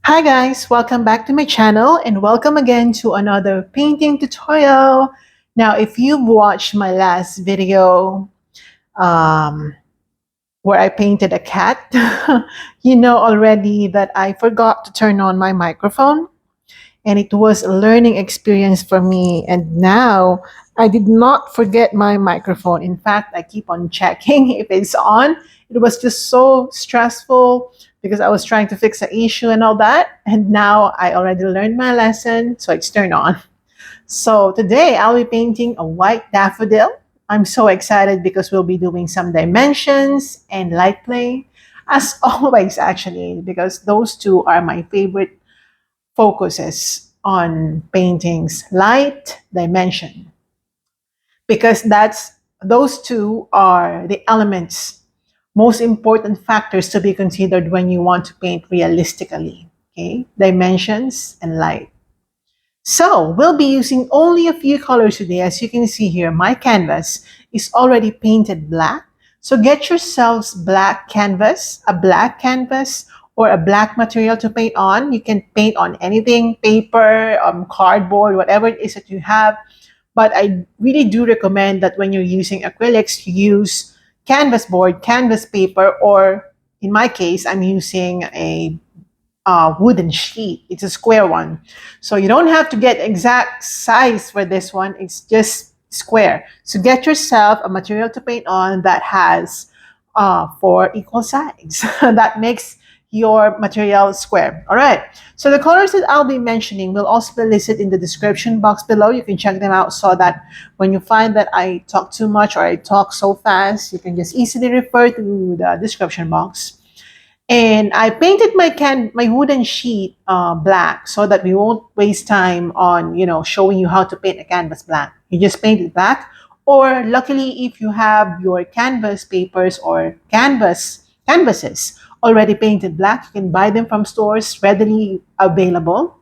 Hi guys, welcome back to my channel and welcome again to another painting tutorial. Now, if you've watched my last video um, where I painted a cat, you know already that I forgot to turn on my microphone and it was a learning experience for me. And now I did not forget my microphone. In fact, I keep on checking if it's on. It was just so stressful because I was trying to fix an issue and all that. And now I already learned my lesson, so it's turned on. So today I'll be painting a white daffodil. I'm so excited because we'll be doing some dimensions and light play, as always, actually, because those two are my favorite focuses on paintings: light, dimension, because that's those two are the elements, most important factors to be considered when you want to paint realistically. Okay, dimensions and light. So we'll be using only a few colors today. As you can see here, my canvas is already painted black. So get yourselves a black canvas, or a black material to paint on. You can paint on anything, paper, cardboard, whatever it is that you have. But I really do recommend that when you're using acrylics, you use canvas board, canvas paper, or in my case, I'm using a wooden sheet. It's a square one. So you don't have to get exact size for this one. It's just square. So get yourself a material to paint on that has four equal sides. That makes your material square. All right. So the colors that I'll be mentioning will also be listed in the description box below. You can check them out so that when you find that I talk too much or I talk so fast, you can just easily refer to the description box. And I painted my wooden sheet black so that we won't waste time on showing you how to paint a canvas black. You just paint it black, or luckily if you have your canvas papers or canvases already painted black, you can buy them from stores readily available.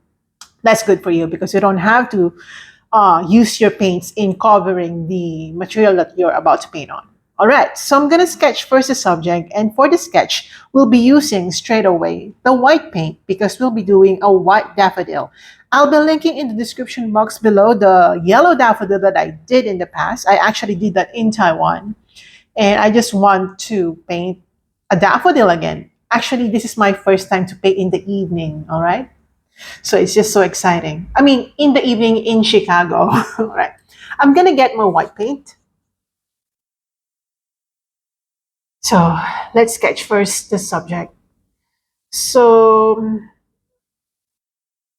That's good for you because you don't have to use your paints in covering the material that you're about to paint on. All right, so I'm going to sketch first the subject, and for the sketch, we'll be using straight away the white paint because we'll be doing a white daffodil. I'll be linking in the description box below the yellow daffodil that I did in the past. I actually did that in Taiwan, and I just want to paint a daffodil again. Actually, this is my first time to paint in the evening, all right? So it's just so exciting. I mean, in the evening in Chicago. All right. I'm going to get more white paint. So let's sketch first the subject. So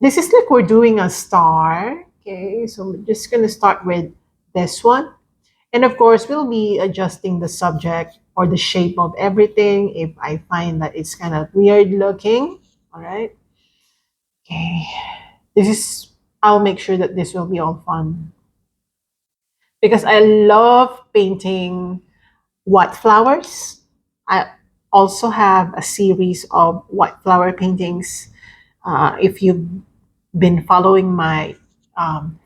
this is like we're doing a star. Okay. So I'm just going to start with this one. And of course, we'll be adjusting the subject or the shape of everything if I find that it's kind of weird looking. All right. Okay. I'll make sure that this will be all fun because I love painting white flowers. I also have a series of white flower paintings. If you've been following my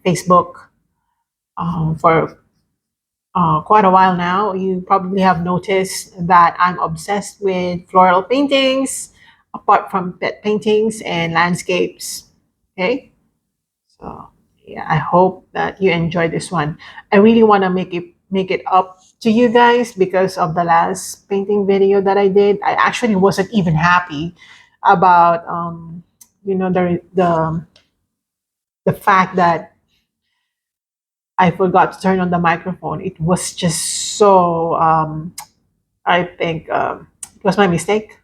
Facebook for quite a while now, you probably have noticed that I'm obsessed with floral paintings, apart from pet paintings and landscapes. Okay, so yeah, I hope that you enjoy this one. I really want to make it up to you guys because of the last painting video that I did. I actually wasn't even happy about the fact that I forgot to turn on the microphone. It was just so I think it was my mistake.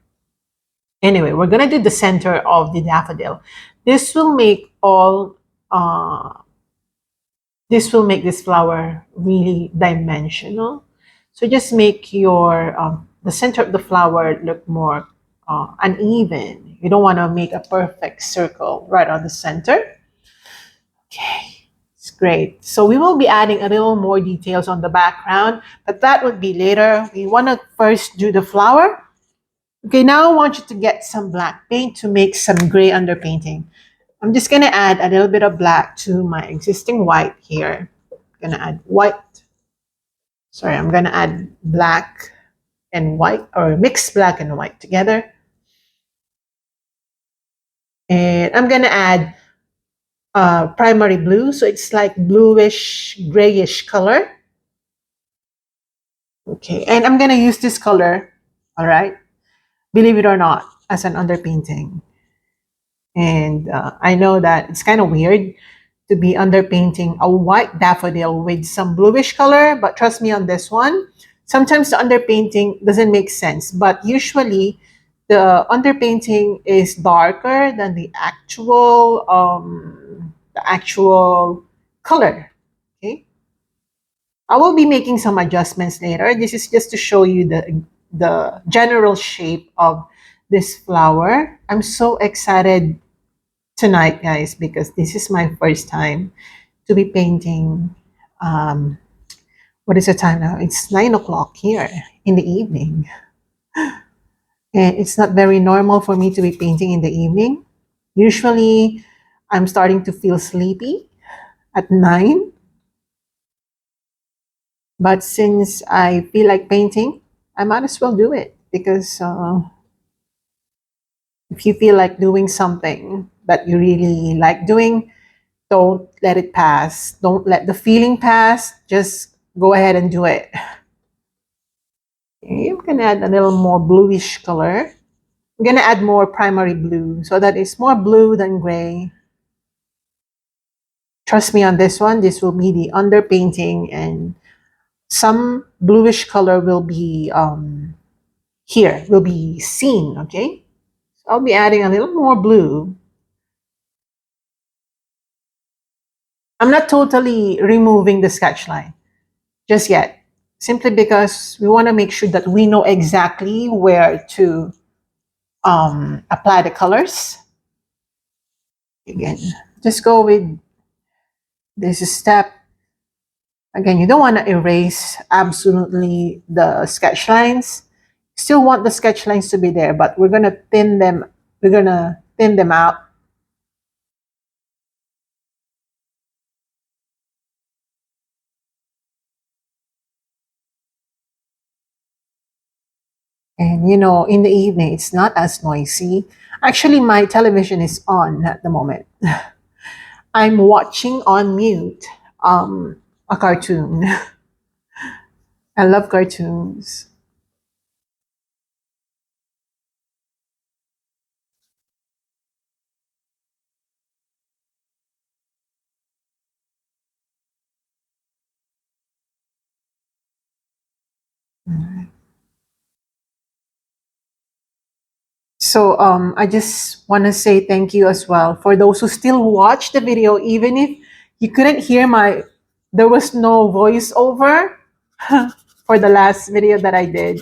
Anyway, we're gonna do the center of the daffodil. This will make all this will make this flower really dimensional. So just make your the center of the flower look more uneven. You don't want to make a perfect circle right on the center. Okay, it's great. So we will be adding a little more details on the background, but that would be later. We want to first do the flower. Okay, now I want you to get some black paint to make some gray underpainting. I'm just going to add a little bit of black to my existing white here. I'm going to add white. Sorry, I'm going to add black and white, or mix black and white together. And I'm gonna add primary blue, so it's like bluish grayish color. Okay, and I'm gonna use this color, all right, believe it or not, as an underpainting. And I know that it's kind of weird to be underpainting a white daffodil with some bluish color, but trust me on this one. Sometimes the underpainting doesn't make sense, but usually the underpainting is darker than the actual color. Okay, I will be making some adjustments later. This is just to show you the general shape of this flower. I'm so excited tonight, guys, because this is my first time to be painting. Um, what is the time now? It's 9 o'clock here in the evening. And it's not very normal for me to be painting in the evening. Usually, I'm starting to feel sleepy at 9. But since I feel like painting, I might as well do it because if you feel like doing something that you really like doing, don't let it pass. Don't let the feeling pass. Just go ahead and do it. Okay, I'm gonna add a little more bluish color. I'm gonna add more primary blue so that it's more blue than gray. Trust me on this one. This will be the underpainting, and some bluish color will be here, will be seen. Okay, so I'll be adding a little more blue. I'm not totally removing the sketch line just yet, simply because we want to make sure that we know exactly where to apply the colors. Again, just go with this step. Again, you don't want to erase absolutely the sketch lines. Still want the sketch lines to be there, but we're gonna thin them. We're gonna thin them out. And you know, in the evening, it's not as noisy. Actually, my television is on at the moment. I'm watching on mute a cartoon. I love cartoons. So I just want to say thank you as well for those who still watch the video, even if you couldn't hear there was no voiceover for the last video that I did.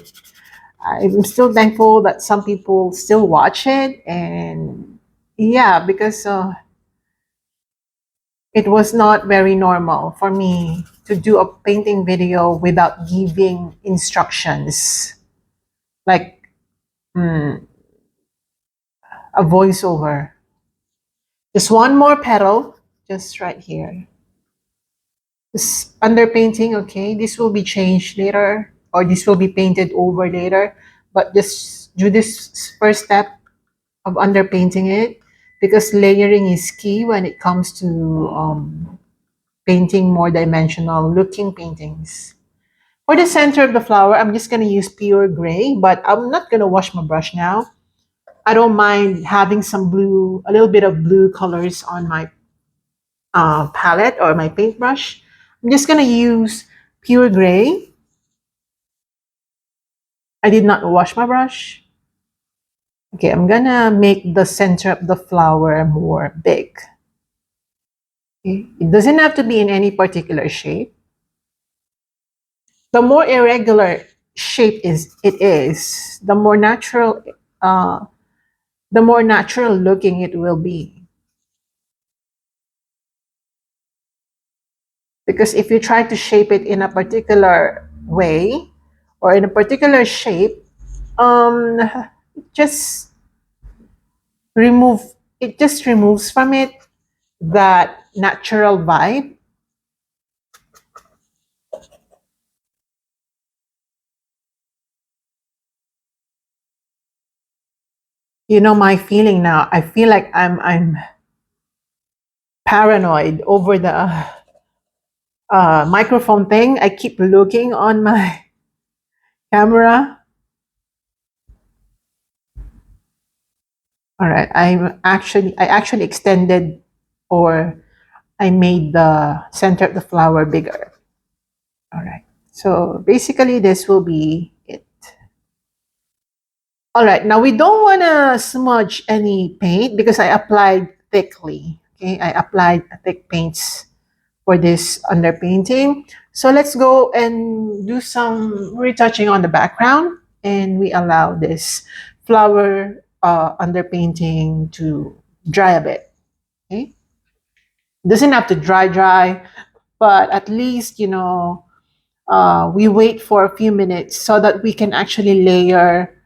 I'm still thankful that some people still watch it, and yeah, because it was not very normal for me to do a painting video without giving instructions, like mm, a voiceover. Just one more petal, just right here. This underpainting, okay, this will be changed later, or this will be painted over later, but just do this first step of underpainting it, because layering is key when it comes to painting more dimensional looking paintings. For the center of the flower, I'm just going to use pure gray, but I'm not going to wash my brush now. I don't mind having some blue, a little bit of blue colors on my palette or my paintbrush. I'm just going to use pure gray. I did not wash my brush. Okay, I'm going to make the center of the flower more big. Okay. It doesn't have to be in any particular shape. The more irregular shape it is, uh, the more natural looking it will be. Because if you try to shape it in a particular way or in a particular shape, um, just remove it just removes from it that natural vibe. You know my feeling now. I feel like I'm paranoid over the microphone thing. I keep looking on my camera. All right, I actually extended, or I made the center of the flower bigger. All right. So basically this will be it. All right. Now we don't want to smudge any paint because I applied thickly. Okay. I applied thick paints for this underpainting. So let's go and do some retouching on the background, and we allow this flower underpainting to dry a bit. Okay. Doesn't have to dry, but at least, we wait for a few minutes so that we can actually layer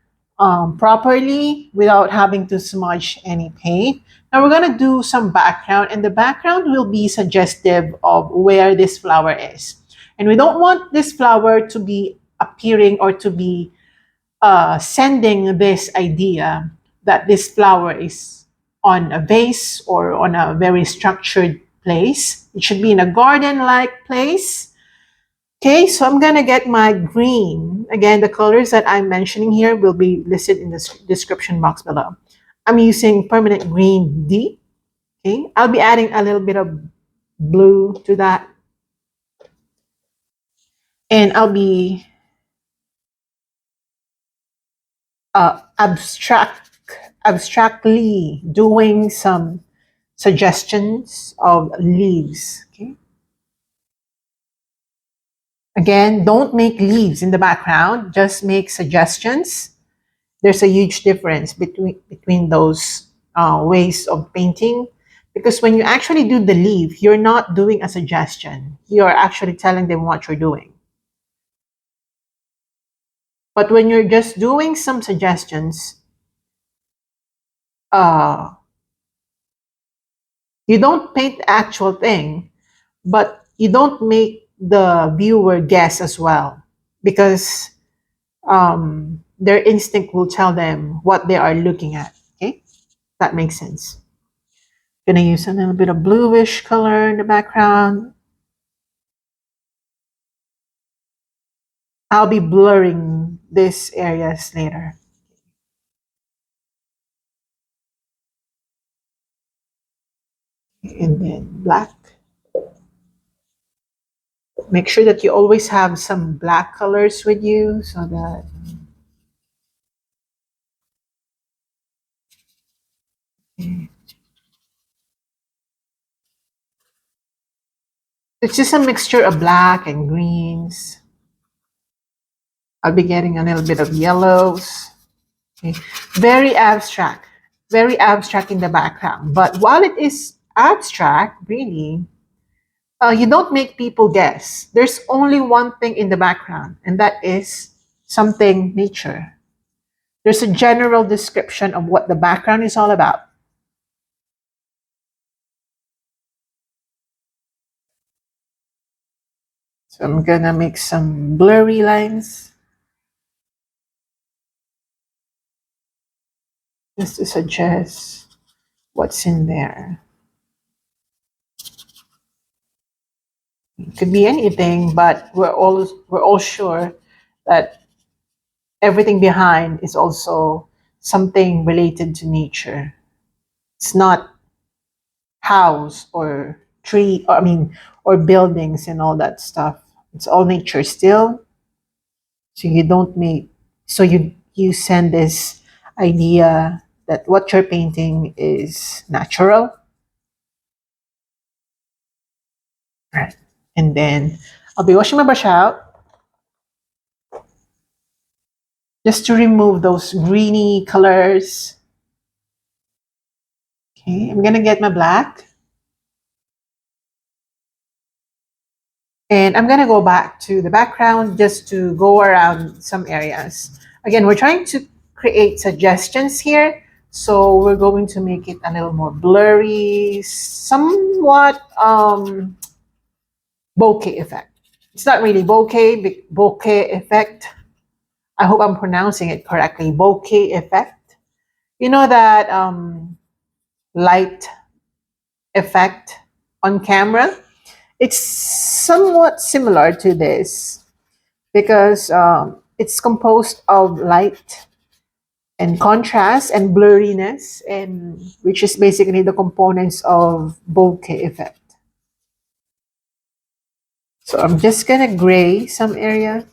properly without having to smudge any paint. Now we're going to do some background, and the background will be suggestive of where this flower is. And we don't want this flower to be appearing or to be sending this idea that this flower is on a vase or on a very structured place. It should be in a garden-like place. Okay, so I'm gonna get my green. Again, the colors that I'm mentioning here will be listed in the description box below. I'm using permanent green D. Okay, I'll be adding a little bit of blue to that, and I'll be abstractly doing some suggestions of leaves. Okay, again, don't make leaves in the background. Just make suggestions. There's a huge difference between those ways of painting, because when you actually do the leaf, you're not doing a suggestion, you're actually telling them what you're doing. But when you're just doing some suggestions, uh, you don't paint the actual thing, but you don't make the viewer guess as well, because their instinct will tell them what they are looking at. Okay, that makes sense. Gonna use a little bit of bluish color in the background. I'll be blurring these areas later. And then black. Make sure that you always have some black colors with you so that it's just a mixture of black and greens. I'll be getting a little bit of yellows. Okay. Very abstract in the background. But while it is abstract, really, you don't make people guess. There's only one thing in the background, and that is something nature. There's a general description of what the background is all about. So I'm gonna make some blurry lines just to suggest what's in there. It could be anything, but we're all sure that everything behind is also something related to nature. It's not house or tree, or I mean, or buildings and all that stuff. It's all nature still. So you don't make, so you send this idea that what you're painting is natural. Right. And then I'll be washing my brush out just to remove those greeny colors. Okay, I'm gonna get my black. And I'm gonna go back to the background just to go around some areas. Again, we're trying to create suggestions here. So we're going to make it a little more blurry, somewhat bokeh effect. It's not really bokeh, bokeh effect. I hope I'm pronouncing it correctly. Bokeh effect. You know that light effect on camera? It's somewhat similar to this because it's composed of light and contrast and blurriness, and which is basically the components of bokeh effect. So I'm just gonna gray some areas,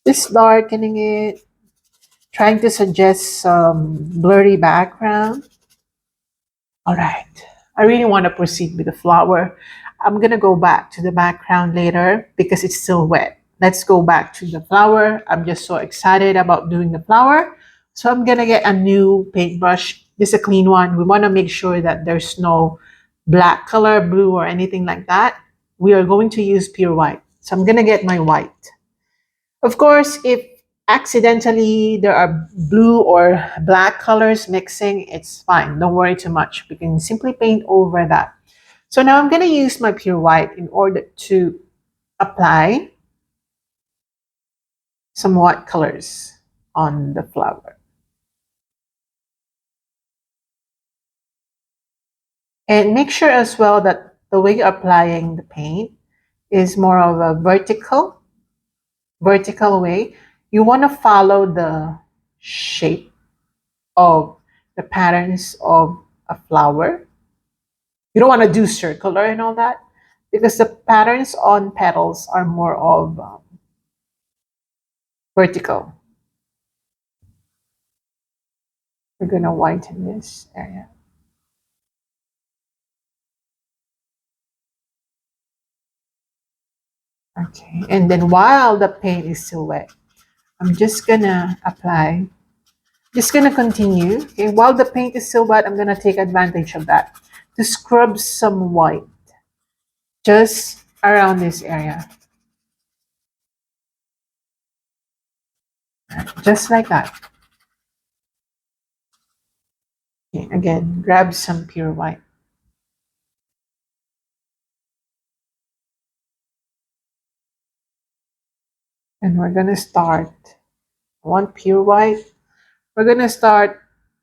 just darkening it, trying to suggest some blurry background. All right. I really want to proceed with the flower. I'm going to go back to the background later because it's still wet. Let's go back to the flower. I'm just so excited about doing the flower. So I'm going to get a new paintbrush, just a clean one. We want to make sure that there's no black color, blue, or anything like that. We are going to use pure white. So I'm going to get my white. Of course, if accidentally there are blue or black colors mixing, it's fine. Don't worry too much. We can simply paint over that. So now I'm going to use my pure white in order to apply some white colors on the flower. And make sure as well that the way you're applying the paint is more of a vertical way. You want to follow the shape of the patterns of a flower. You don't want to do circular and all that because the patterns on petals are more of vertical. We're going to whiten this area. Okay, and then while the paint is still wet, I'm just going to apply, just going to continue. Okay, while the paint is still wet, I'm going to take advantage of that to scrub some white just around this area. Just like that. Okay, again, grab some pure white. And we're going to start one pure white. We're going to start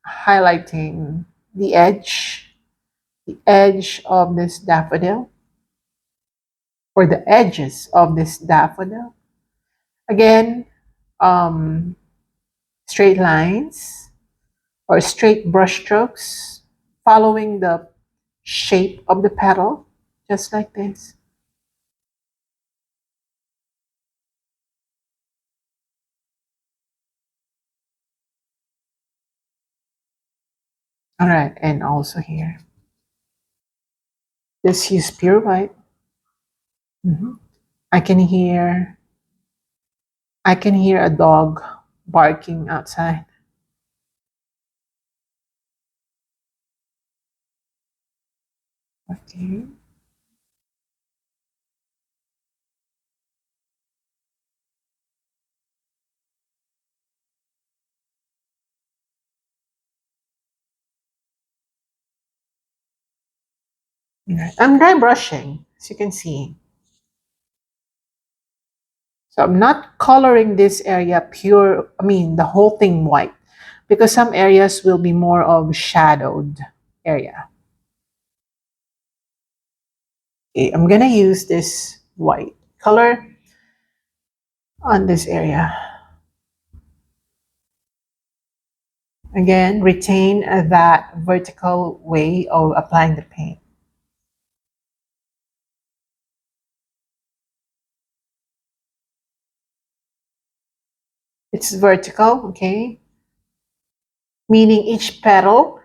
highlighting the edge of this daffodil, or the edges of this daffodil. Again, um, straight lines or straight brush strokes following the shape of the petal, just like this. All right, and also here. Just use pure white. Mhm. I can hear a dog barking outside. Okay. Right. I'm dry brushing, as you can see. So I'm not coloring this area pure, the whole thing white, because some areas will be more of shadowed area. Okay, I'm gonna use this white color on this area. Again, retain that vertical way of applying the paint. It's vertical, okay? Meaning each petal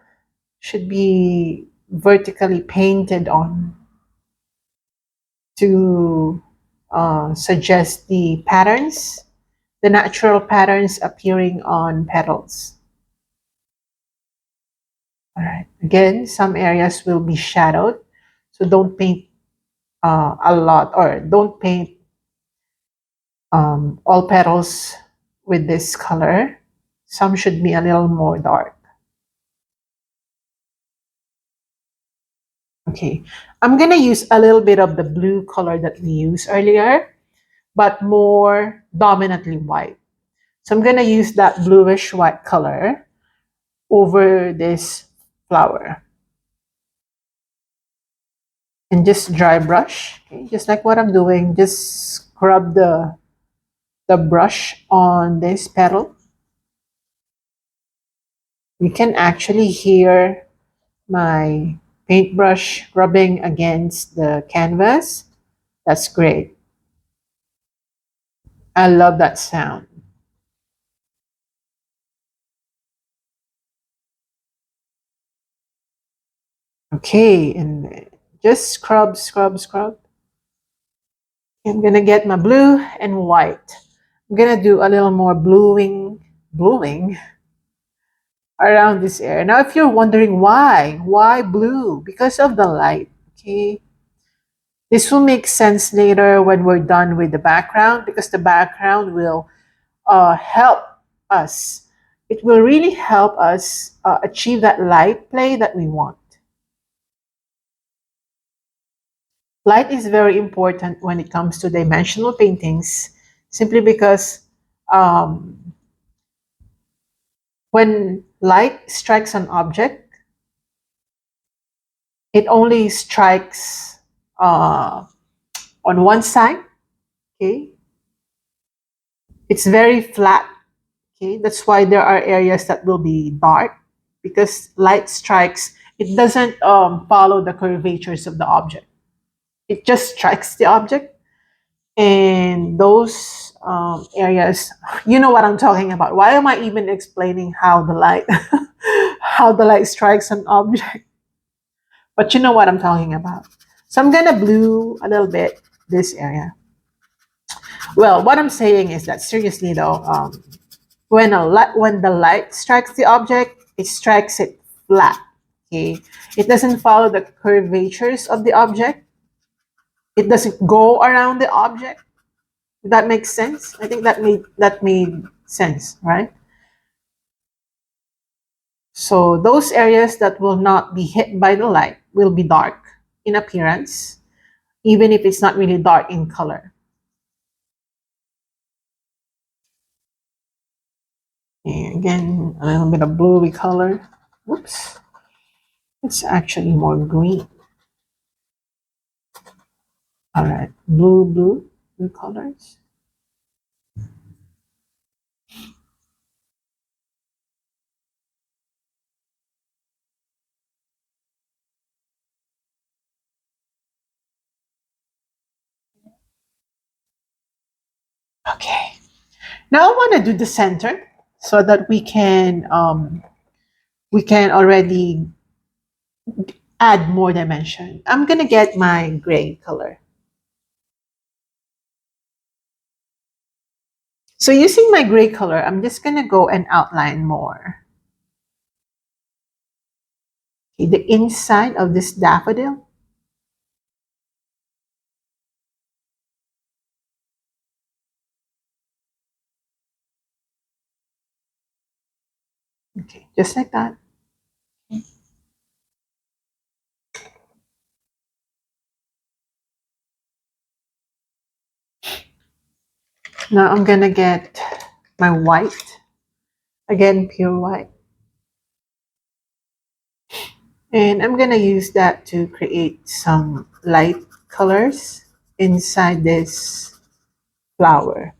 should be vertically painted on to suggest the patterns, the natural patterns appearing on petals. All right. Again, some areas will be shadowed, so don't paint a lot, or don't paint all petals with this color. Some should be a little more dark. Okay, I'm gonna use a little bit of the blue color that we used earlier, but more dominantly white. So I'm gonna use that bluish white color over this flower. And just dry brush, okay? Just like what I'm doing, just scrub the brush on this petal. You can actually hear my paintbrush rubbing against the canvas. That's great. I love that sound. Okay, and just scrub, scrub, scrub. I'm gonna get my blue and white. I'm gonna do a little more bluing around this area. Now, if you're wondering why blue? Because of the light, okay? This will make sense later when we're done with the background because the background will help us. It will really help us achieve that light play that we want. Light is very important when it comes to dimensional paintings, simply because um, when light strikes an object, it only strikes on one side. Okay, it's very flat. Okay, that's why there are areas that will be dark because light strikes. It doesn't follow the curvatures of the object. It just strikes the object, and those areas, you know what I'm talking about. Why am I even explaining how the light, how the light strikes an object? But you know what I'm talking about. So I'm gonna blue a little bit this area. Well, what I'm saying is that seriously though, when the light strikes the object, it strikes it flat. Okay, it doesn't follow the curvatures of the object. It doesn't go around the object. If that makes sense. I think that made sense, right? So those areas that will not be hit by the light will be dark in appearance, even if it's not really dark in color. And again, a little bit of bluey color. Whoops. It's actually more green. All right, blue colors. Okay. Now I want to do the center so that we can already add more dimension. I'm gonna get my gray color. So using my gray color, I'm just gonna go and outline more. Okay, the inside of this daffodil. Okay, just like that. Now I'm gonna get my white, again pure white. And I'm gonna use that to create some light colors inside this flower.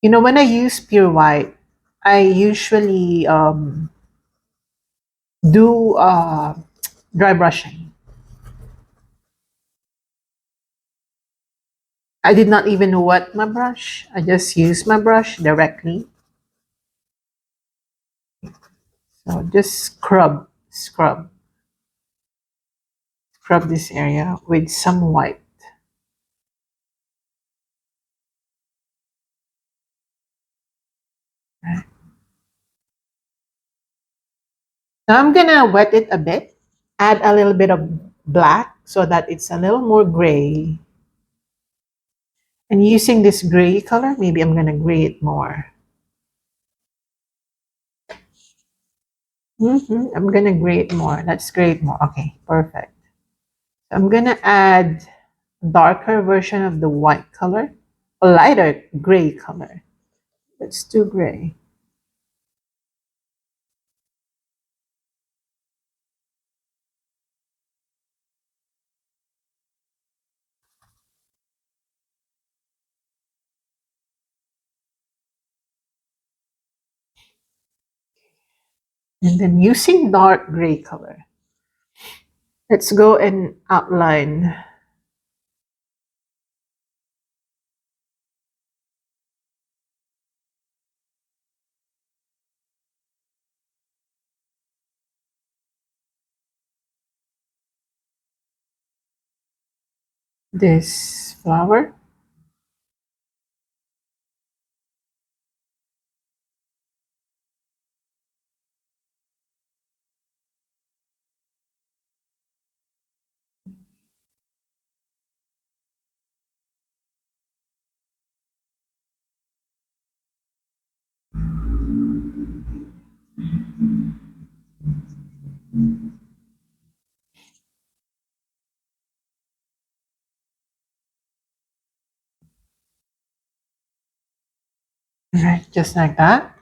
You know, when I use pure white, I usually do dry brushing. I did not even wet my brush. I just use my brush directly. So just scrub this area with some white. Right. Now I'm gonna wet it a bit, add a little bit of black so that it's a little more gray. And using this gray color, maybe I'm gonna gray it more. I'm gonna gray it more. Let's gray it more. Okay, perfect. So I'm gonna add a darker version of the white color, a lighter gray color. Let's do gray. And then using dark gray color, let's go and outline this flower. All right, just like that.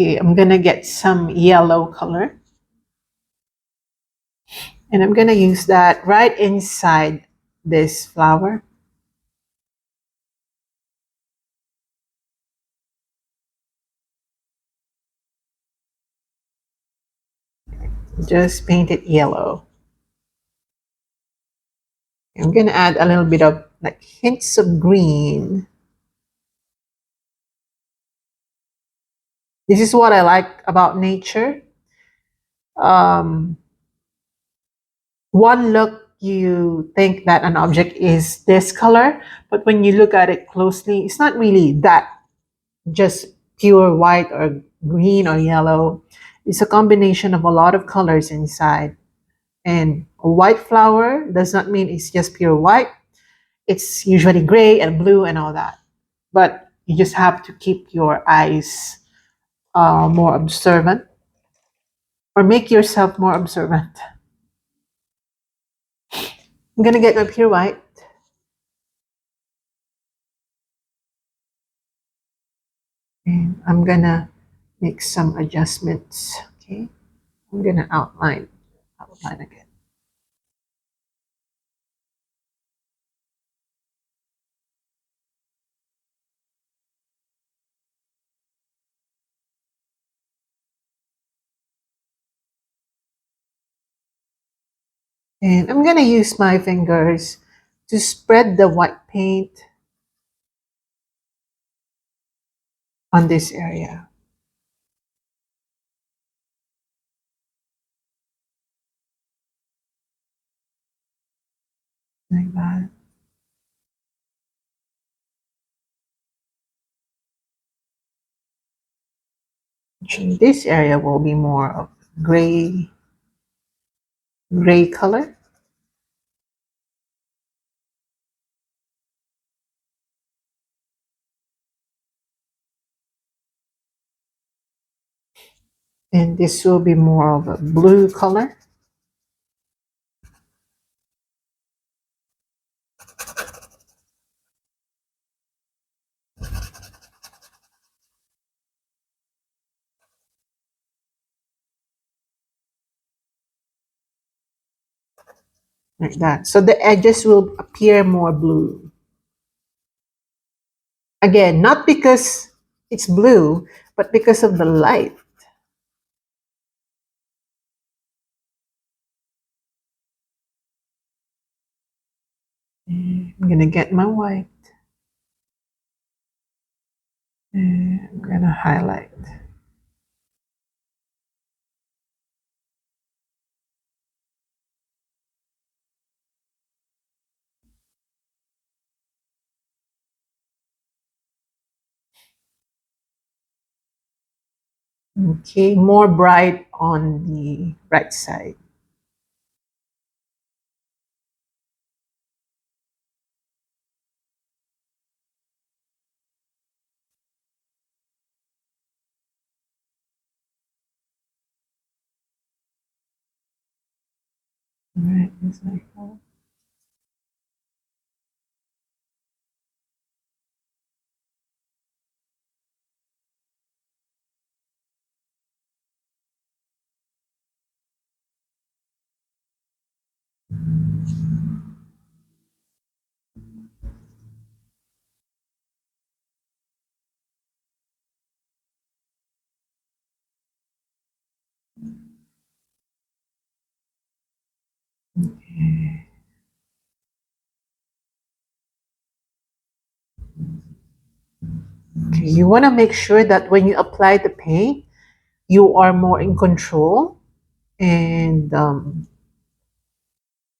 Okay, I'm gonna get some yellow color, and I'm gonna use that right inside this flower. Just paint it yellow. I'm gonna add a little bit of like hints of green. This is what I like about nature. Um, one look, you think that an object is this color, but when you look at it closely, it's not really that just pure white or green or yellow. It's a combination of a lot of colors inside. And a white flower does not mean it's just pure white. It's usually gray and blue and all that. But you just have to keep your eyes more observant or make yourself more observant. I'm gonna get my pure white. And I'm gonna make some adjustments. Okay, I'm gonna outline again. And I'm gonna use my fingers to spread the white paint on this area like that. Actually, this area will be more of gray color. And this will be more of a blue color. Like that. So the edges will appear more blue. Again, not because it's blue, but because of the light. I'm gonna get my white. And I'm gonna highlight. Okay, more bright on the right side. All right, just like that. Okay, you want to make sure that when you apply the paint, you are more in control, and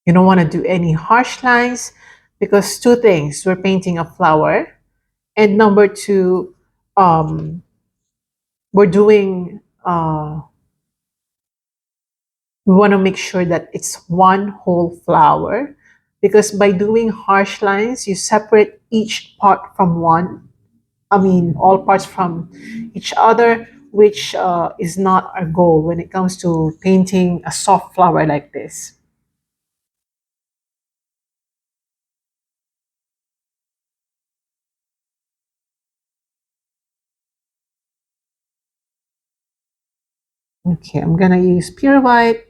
you don't want to do any harsh lines, because two things: we're painting a flower, and number two, um, we're doing. We want to make sure that it's one whole flower, because by doing harsh lines, you separate each part from one. I mean, all parts from each other, which is not our goal when it comes to painting a soft flower like this. Okay, I'm gonna use pure white.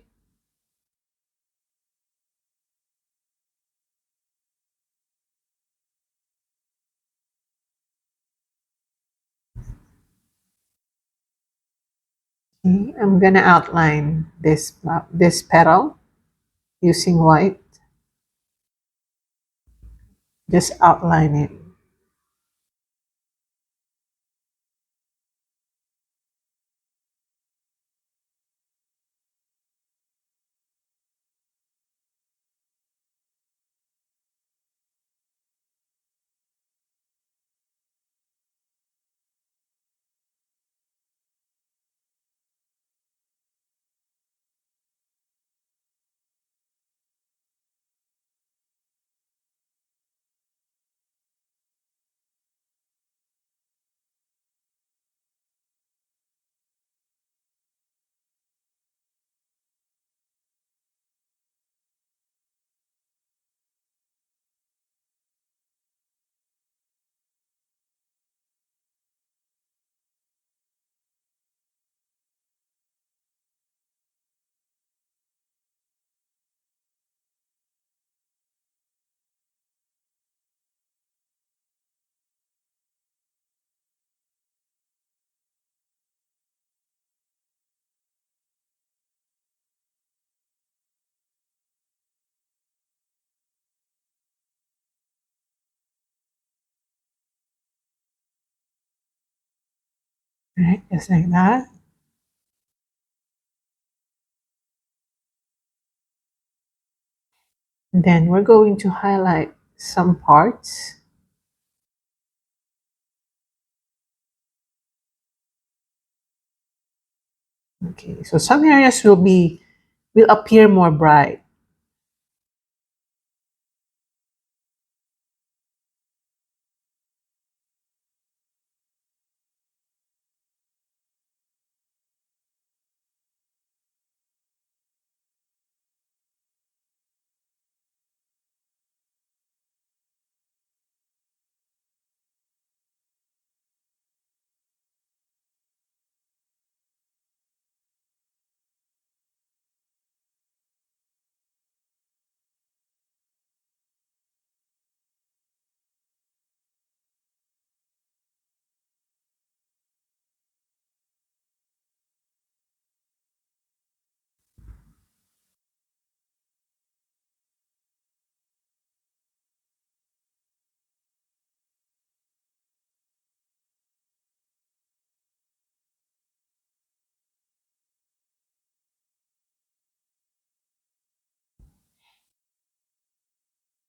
Okay, I'm gonna outline this petal using white. Just outline it. Right, just like that. And then we're going to highlight some parts. Okay, so some areas will appear more bright.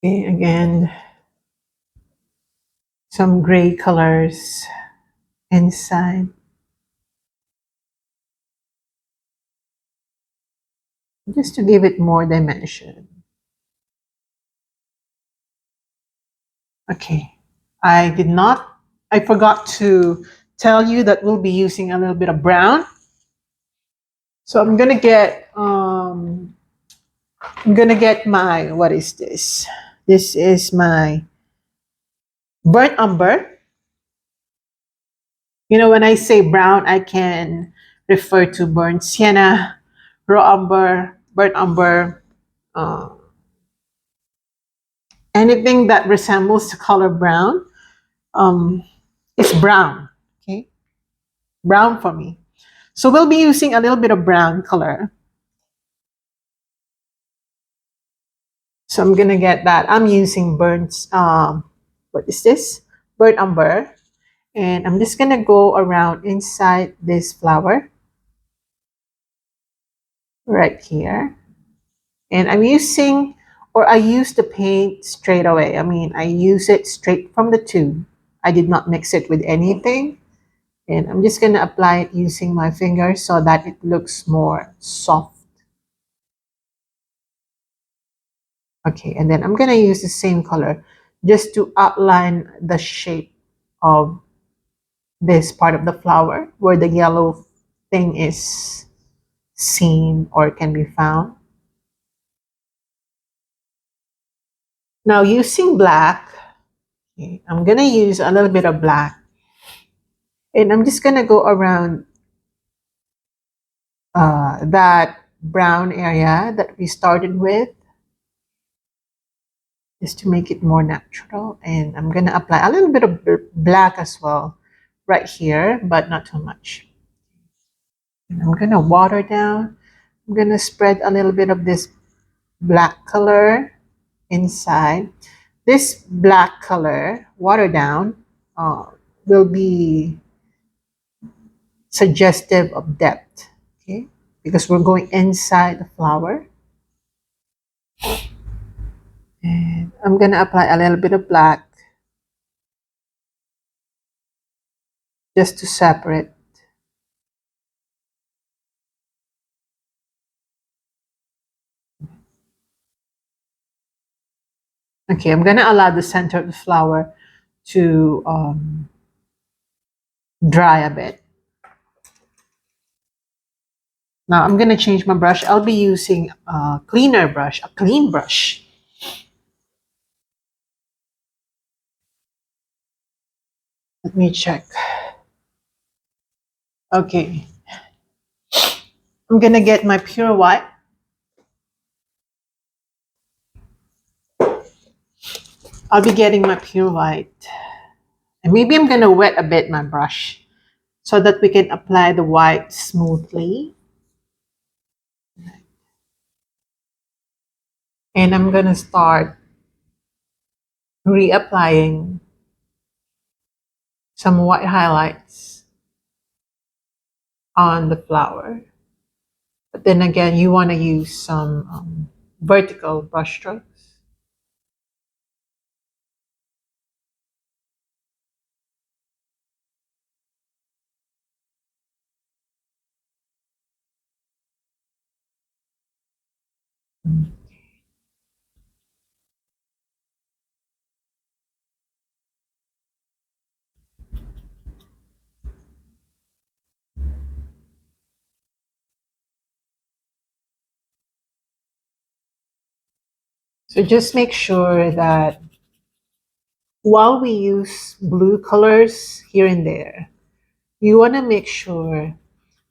Okay, again, some gray colors inside, just to give it more dimension. Okay, I forgot to tell you that we'll be using a little bit of brown. So I'm gonna get my, what is this? This is my burnt umber. You know, when I say brown, I can refer to burnt sienna, raw umber, burnt umber, uh, anything that resembles the color brown. Um, it's brown. Okay, brown for me. So we'll be using a little bit of brown color. So I'm gonna get that. I'm using burnt, what is this? Burnt umber. And I'm just gonna go around inside this flower right here. And I'm using, or I use the paint straight away. I mean, I use it straight from the tube. I did not mix it with anything. And I'm just gonna apply it using my fingers so that it looks more soft. Okay, and then I'm gonna use the same color just to outline the shape of this part of the flower where the yellow thing is seen or can be found. Now using black, okay, I'm gonna use a little bit of black and I'm just gonna go around that brown area that we started with just to make it more natural. And I'm gonna apply a little bit of black as well right here, but not too much. And I'm gonna water down. I'm gonna spread a little bit of this black color inside. This black color, watered down, uh, will be suggestive of depth, okay? Because we're going inside the flower. And I'm gonna apply a little bit of black just to separate. Okay, I'm gonna allow the center of the flower to dry a bit. Now I'm gonna change my brush. I'll be using a cleaner brush, a clean brush. Let me check. Okay, I'm gonna get my pure white. I'll be getting my pure white. And maybe I'm gonna wet a bit my brush so that we can apply the white smoothly. And I'm gonna start reapplying some white highlights on the flower. But then again, you want to use some vertical brush strokes. So just make sure that while we use blue colors here and there, you want to make sure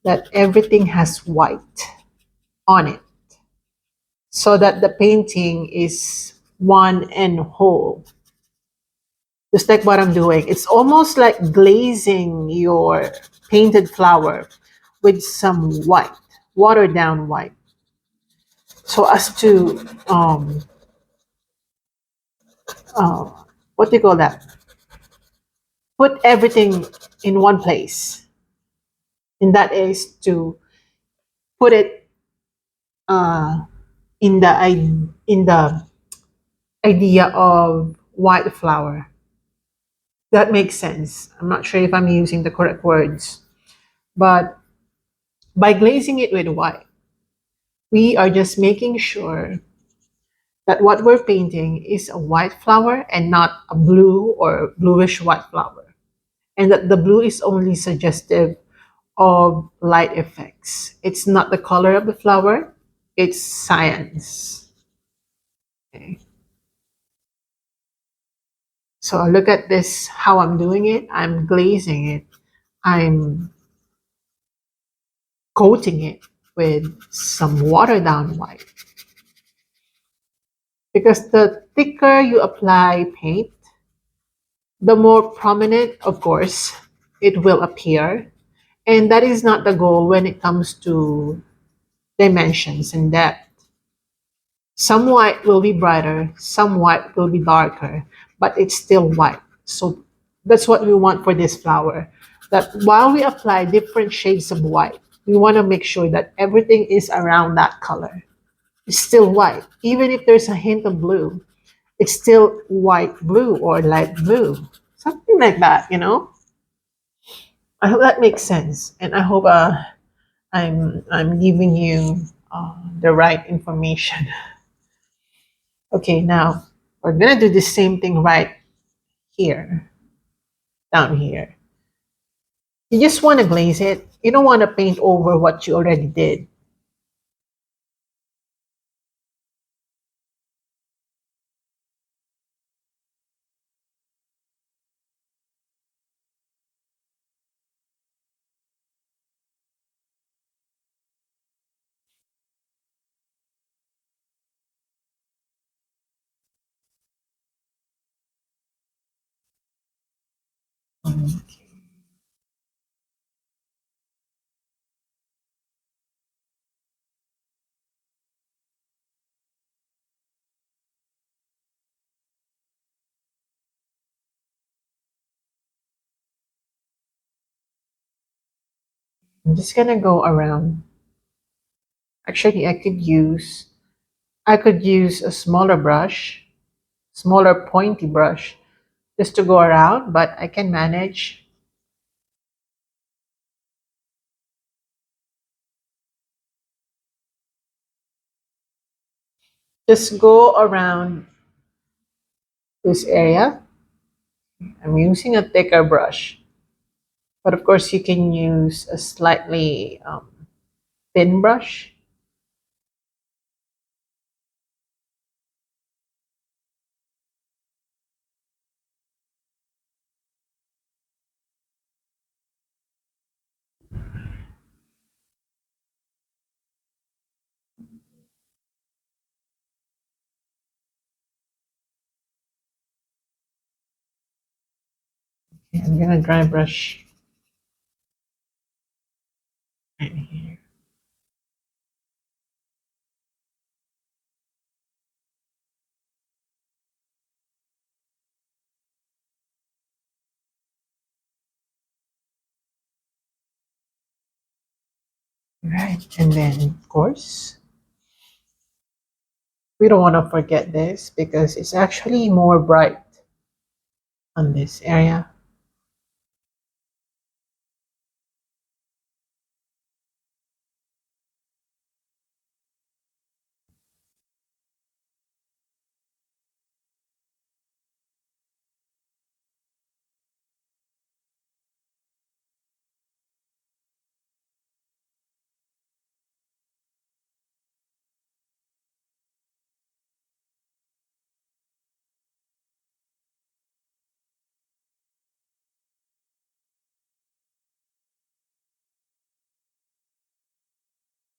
that everything has white on it so that the painting is one and whole. Just like what I'm doing. It's almost like glazing your painted flower with some white, watered down white, so as to uh, what do you call that? Put everything in one place. And that is to put it uh, in the idea of white flower. That makes sense. I'm not sure if I'm using the correct words, but by glazing it with white, we are just making sure that what we're painting is a white flower and not a blue or bluish white flower. And that the blue is only suggestive of light effects. It's not the color of the flower, it's science. Okay. So look at this, how I'm doing it. I'm glazing it. I'm coating it with some watered down white. Because the thicker you apply paint, the more prominent, of course, it will appear. And that is not the goal when it comes to dimensions and depth. Some white will be brighter, some white will be darker, but it's still white. So that's what we want for this flower. That while we apply different shades of white, we want to make sure that everything is around that color. It's still white. Even if there's a hint of blue, it's still white blue or light blue. Something like that, you know? I hope that makes sense. And I hope I'm giving you the right information. Okay, now we're gonna do the same thing right here, down here. You just want to glaze it. You don't want to paint over what you already did. I'm just gonna go around. Actually, I could use a smaller brush, smaller pointy brush, just to go around, but I can manage. Just go around this area. I'm using a thicker brush, but of course you can use a slightly thin brush. Okay, I'm gonna dry brush right here. Right, and then of course we don't want to forget this because it's actually more bright on this area.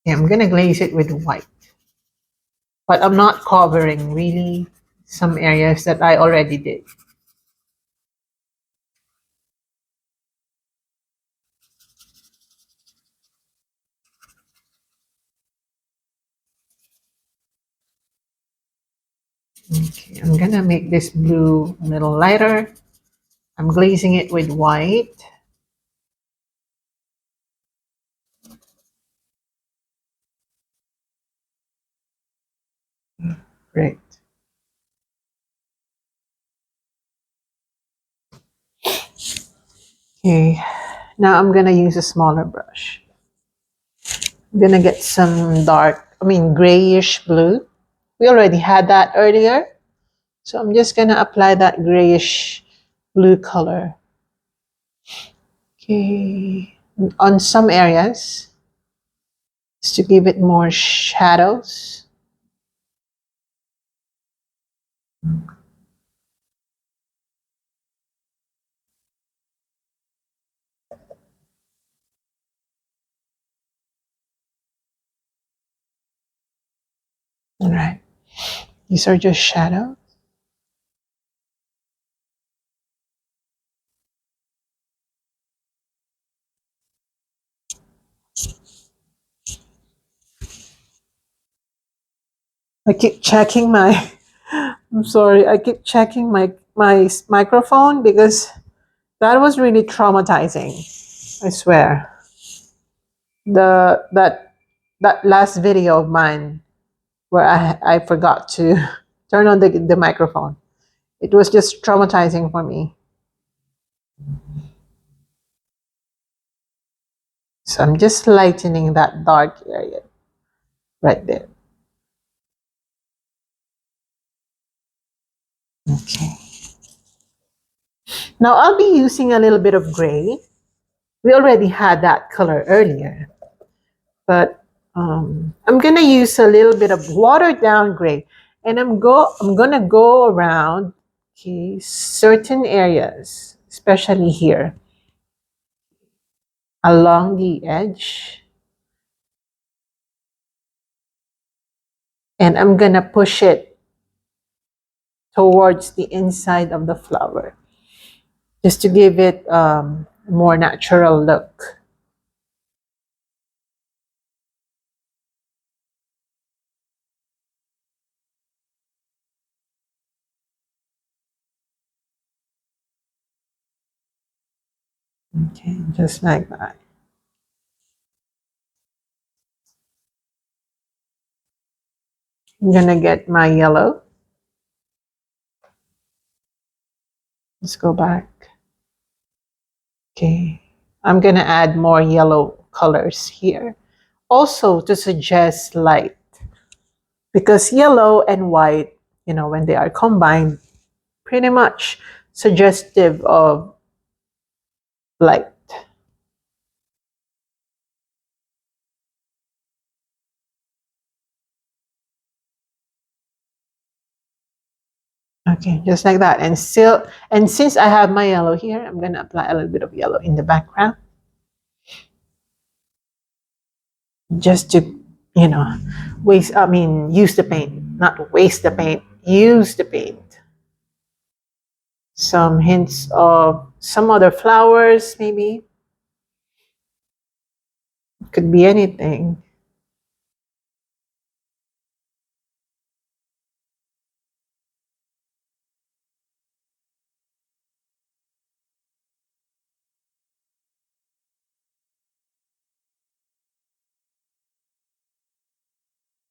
Yeah, I'm gonna glaze it with white, but I'm not covering really some areas that I already did. Okay, I'm gonna make this blue a little lighter. I'm glazing it with white. Great. Okay, now I'm gonna use a smaller brush. I'm gonna get some grayish blue. We already had that earlier, so I'm just gonna apply that grayish blue color. Okay, on some areas, just to give it more shadows. All right, these are just shadows. I keep checking my. I'm sorry. I keep checking my microphone because that was really traumatizing. I swear. That last video of mine where I forgot to turn on the microphone. It was just traumatizing for me. So I'm just lightening that dark area right there. Okay. Now I'll be using a little bit of gray. We already had that color earlier, but I'm gonna use a little bit of watered down gray, and I'm gonna go around, okay, certain areas, especially here along the edge, and I'm gonna push it towards the inside of the flower, just to give it a more natural look. Okay, just like that. I'm gonna get my yellow. Let's go back. Okay, I'm gonna add more yellow colors here. Also to suggest light, because yellow and white, when they are combined, pretty much suggestive of light. Okay, just like that. And since I have my yellow here, I'm gonna apply a little bit of yellow in the background, just to, you know, use the paint, not waste the paint, use the paint. Some hints of some other flowers, maybe. Could be anything.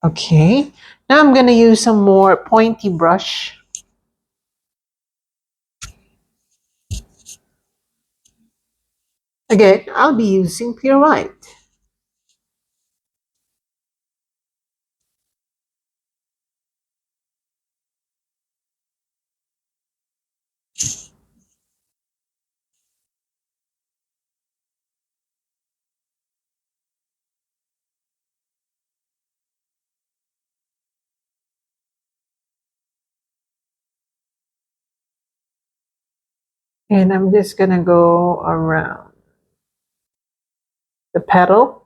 Okay, now I'm gonna use some more pointy brush. Again, I'll be using pure white. And I'm just gonna go around the petal.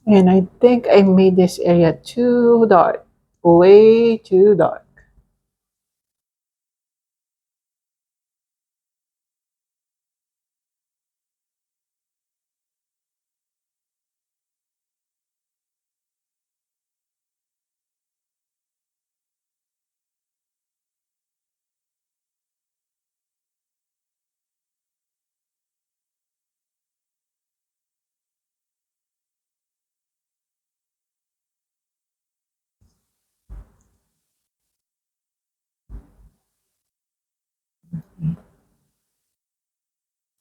And I think I made this area too dark, way too dark.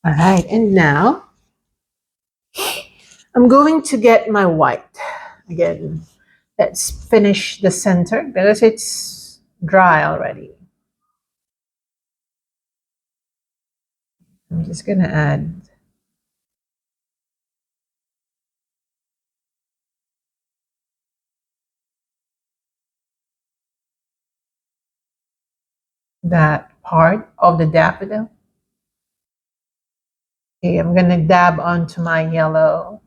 All right, and now I'm going to get my white. Again, let's finish the center because it's dry already. I'm just gonna add that part of the daffodil. Okay, I'm gonna dab onto my yellow.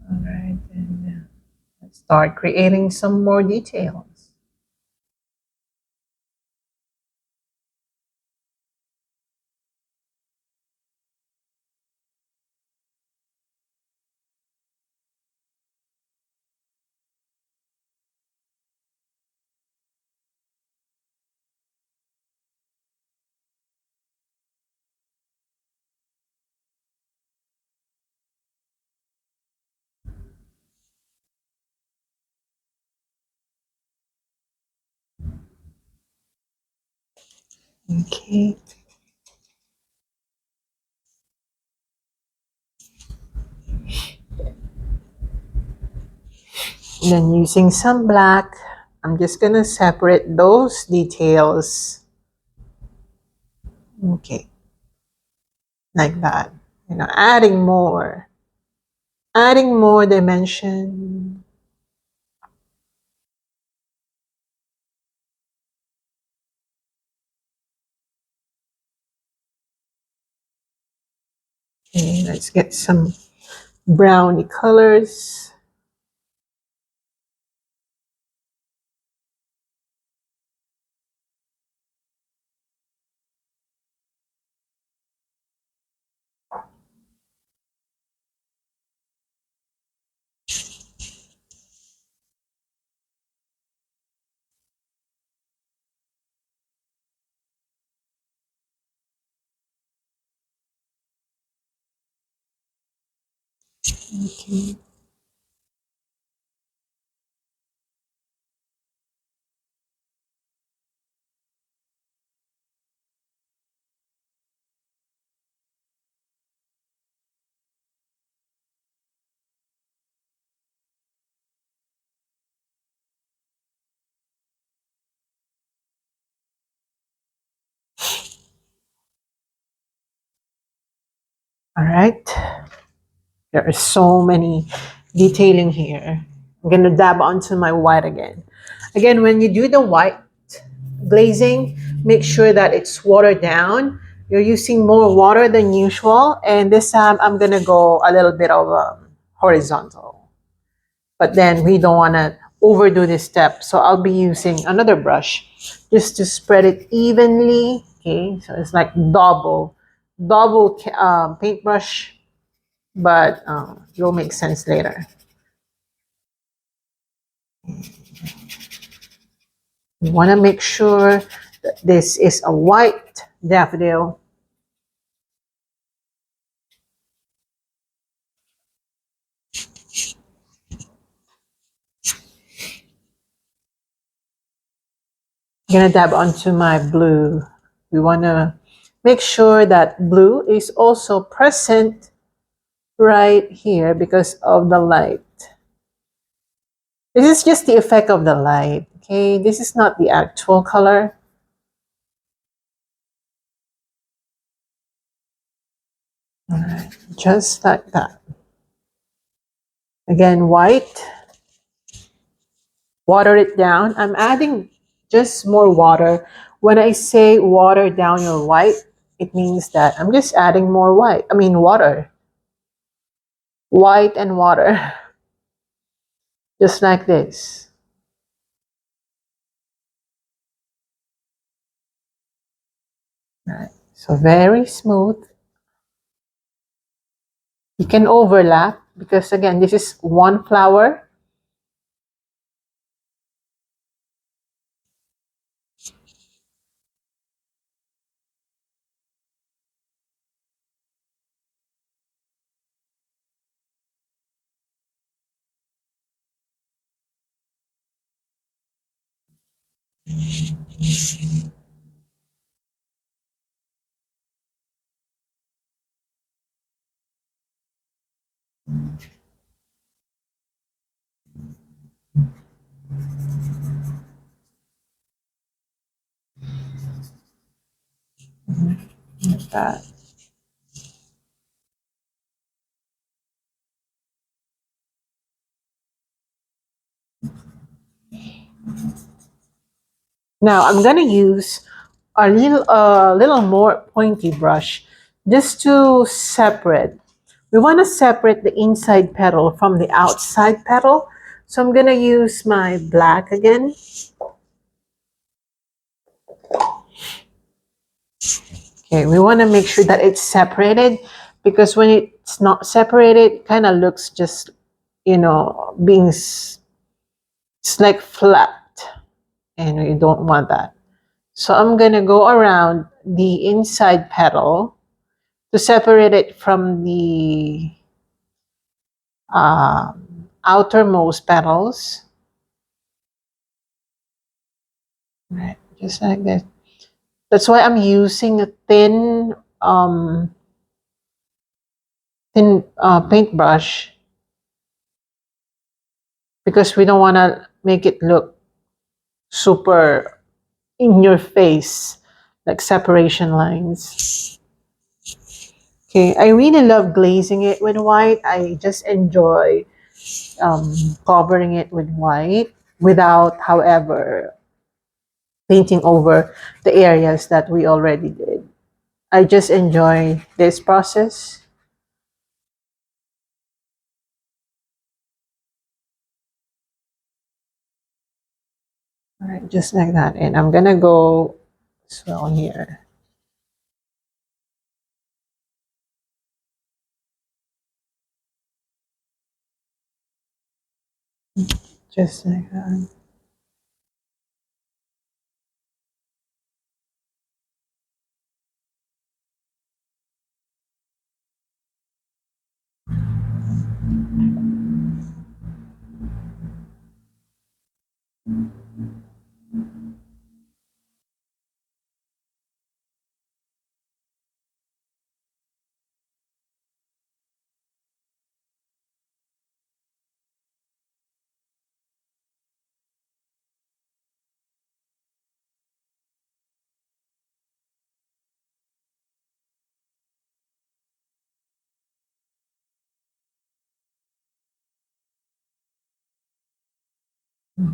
All right, and let's start creating some more details. Okay, and then using some black, I'm just gonna separate those details. Okay, like that. Adding more dimension. Okay, let's get some brownie colors. Okay. All right. There are so many detailing here. I'm gonna dab onto my white again. Again, when you do the white glazing, make sure that it's watered down. You're using more water than usual, and this time I'm gonna go a little bit of horizontal. But then we don't wanna overdo this step, so I'll be using another brush just to spread it evenly. Okay, so it's like double paintbrush, but it will make sense later. You want to make sure that this is a white daffodil. I'm going to dab onto my blue. We want to make sure that blue is also present right here because of the light. This is just the effect of the light, okay? This is not the actual color. All right, just like that. Again, white. Water it down. I'm adding just more water. When I say water down your white, it means that I'm just adding more water. White and water, just like this. All right. So very smooth. You can overlap because again, this is one flower. that. Now I'm gonna use a little more pointy brush just to separate. We want to separate the inside petal from the outside petal. So I'm gonna use my black again. Okay, we want to make sure that it's separated because when it's not separated, it kind of looks just, being it's like flat, and we don't want that. So I'm gonna go around the inside petal to separate it from the outermost petals. Right, just like this. That's why I'm using a thin paintbrush, because we don't want to make it look super in your face, like separation lines. Okay, I really love glazing it with white. I just enjoy um, covering it with white without, however, painting over the areas that we already did. I just enjoy this process. All right, just like that. And I'm gonna go as well here. Just like that.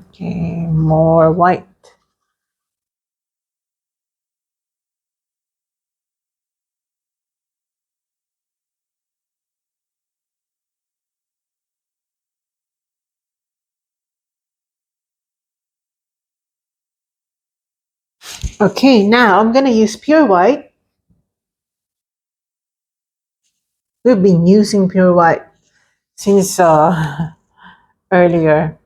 Okay, more white. Okay, now I'm gonna use pure white. We've been using pure white since earlier.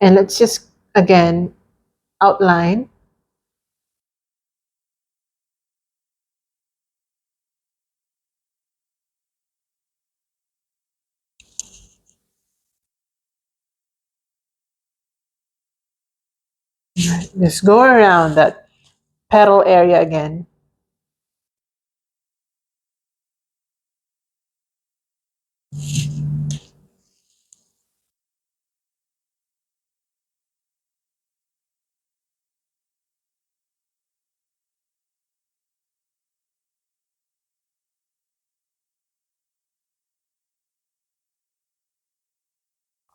And let's just, again, outline. Just go around that petal area again.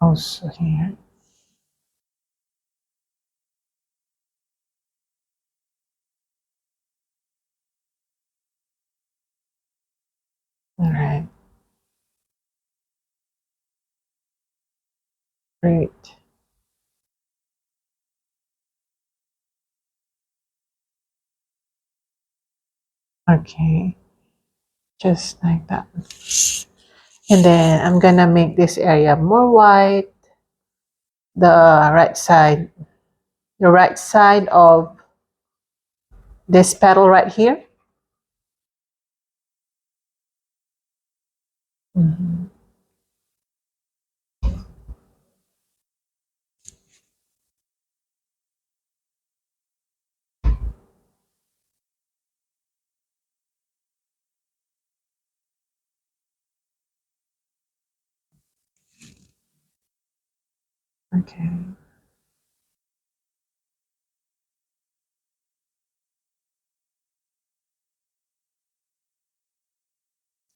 Also here. All right, great. Okay, just like that. And then I'm gonna make this area more white. The right side, the right side of this petal right here. Mhm. Okay.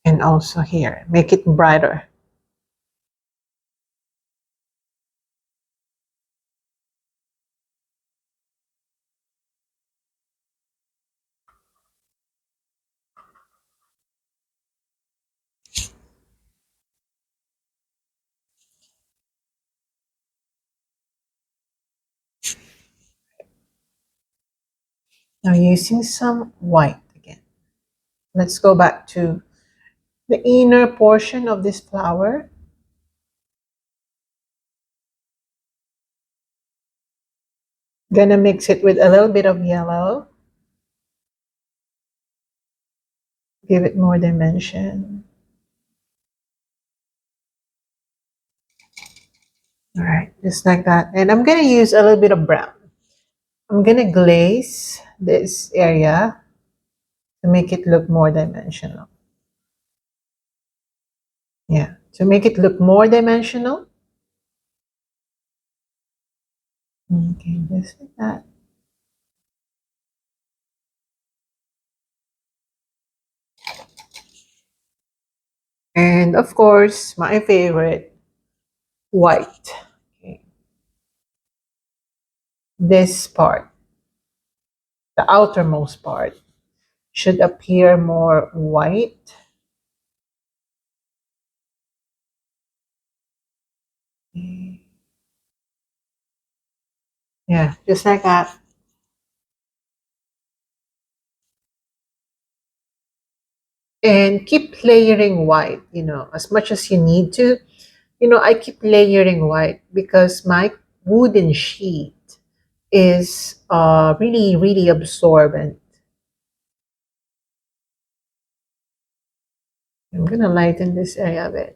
And also here, make it brighter. Now using some white again. Let's go back to the inner portion of this flower. Gonna mix it with a little bit of yellow. Give it more dimension. All right, just like that. And I'm gonna use a little bit of brown. I'm gonna glaze this area to make it look more dimensional. Yeah, to make it look more dimensional. Okay, just like that. And of course, my favorite, white. Okay. This part, the outermost part, should appear more white. Yeah, just like that. And keep layering white, as much as you need to. I keep layering white because my wooden sheet is really, really absorbent. I'm going to lighten this area a bit.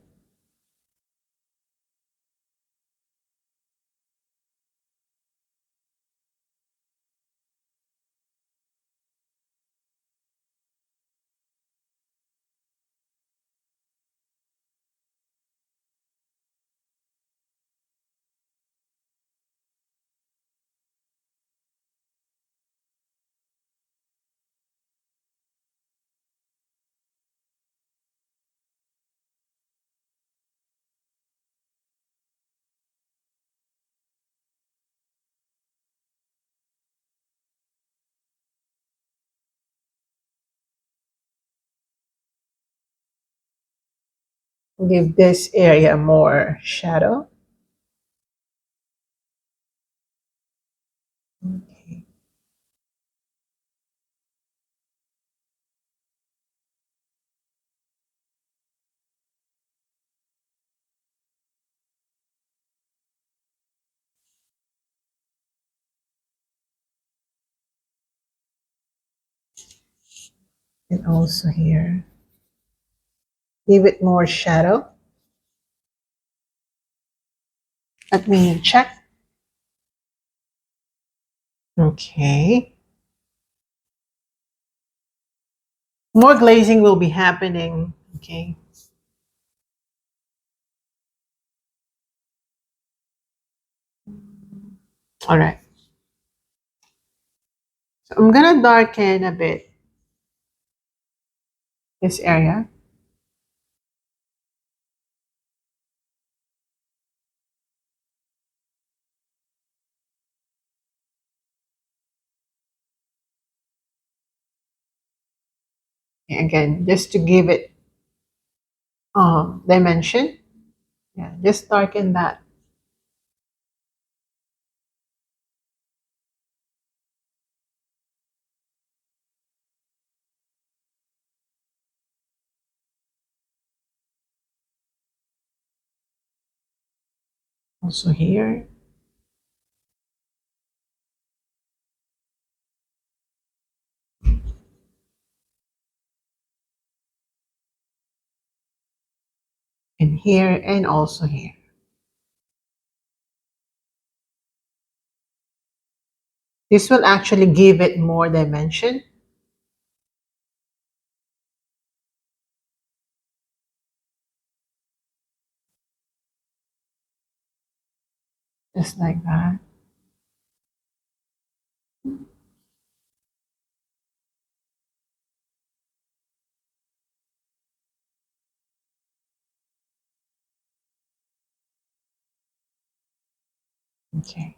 Give this area more shadow. Okay. And also here. Give it more shadow. Let me check. Okay. More glazing will be happening. Okay. All right. So I'm going to darken a bit this area. Again, just to give it dimension. Yeah, just darken that. Also here. And here and also here. This will actually give it more dimension. Just like that. Okay.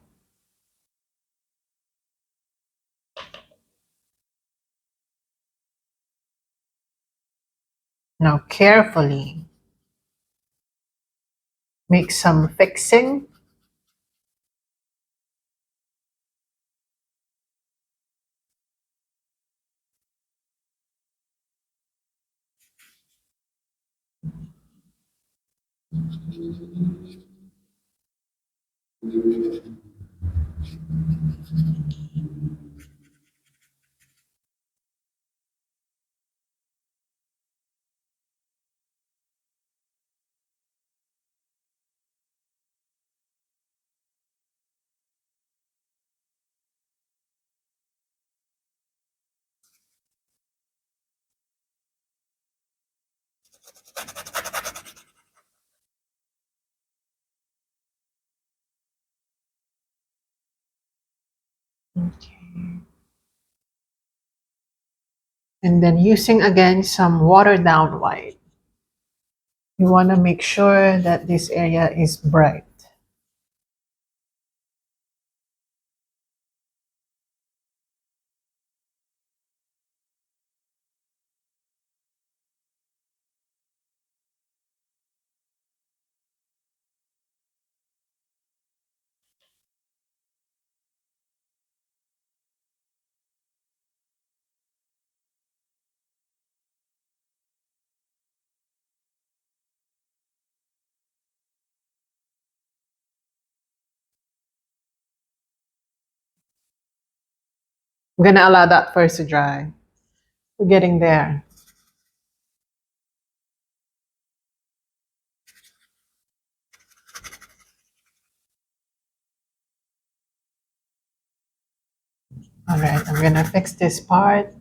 Now carefully make some fixing. Okay. And then using again some watered down white. You want to make sure that this area is bright. I'm going to allow that first to dry. We're getting there. All right, I'm going to fix this part.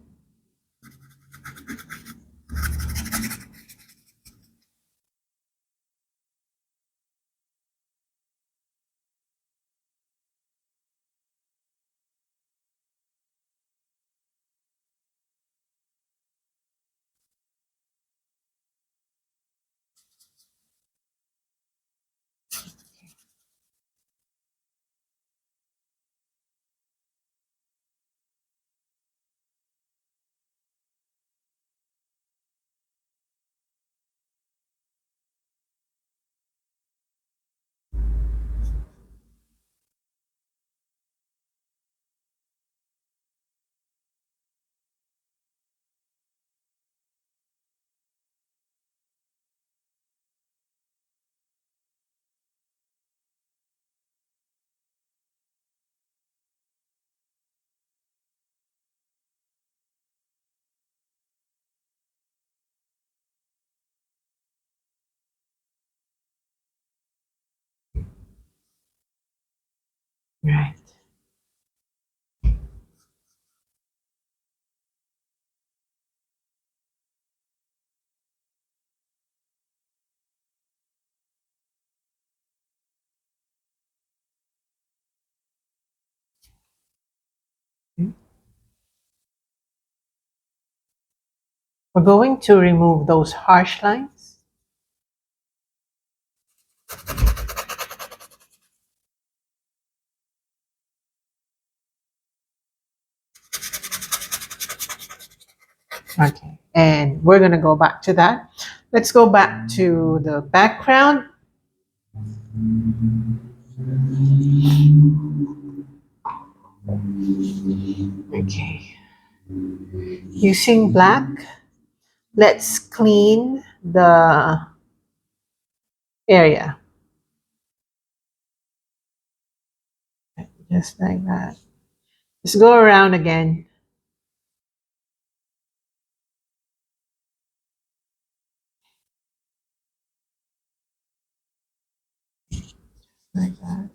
Right. We're going to remove those harsh lines. Okay, and we're going to go back to that. Let's go back to the background. Okay, using black, let's clean the area. Just like that. Just go around again. Like that.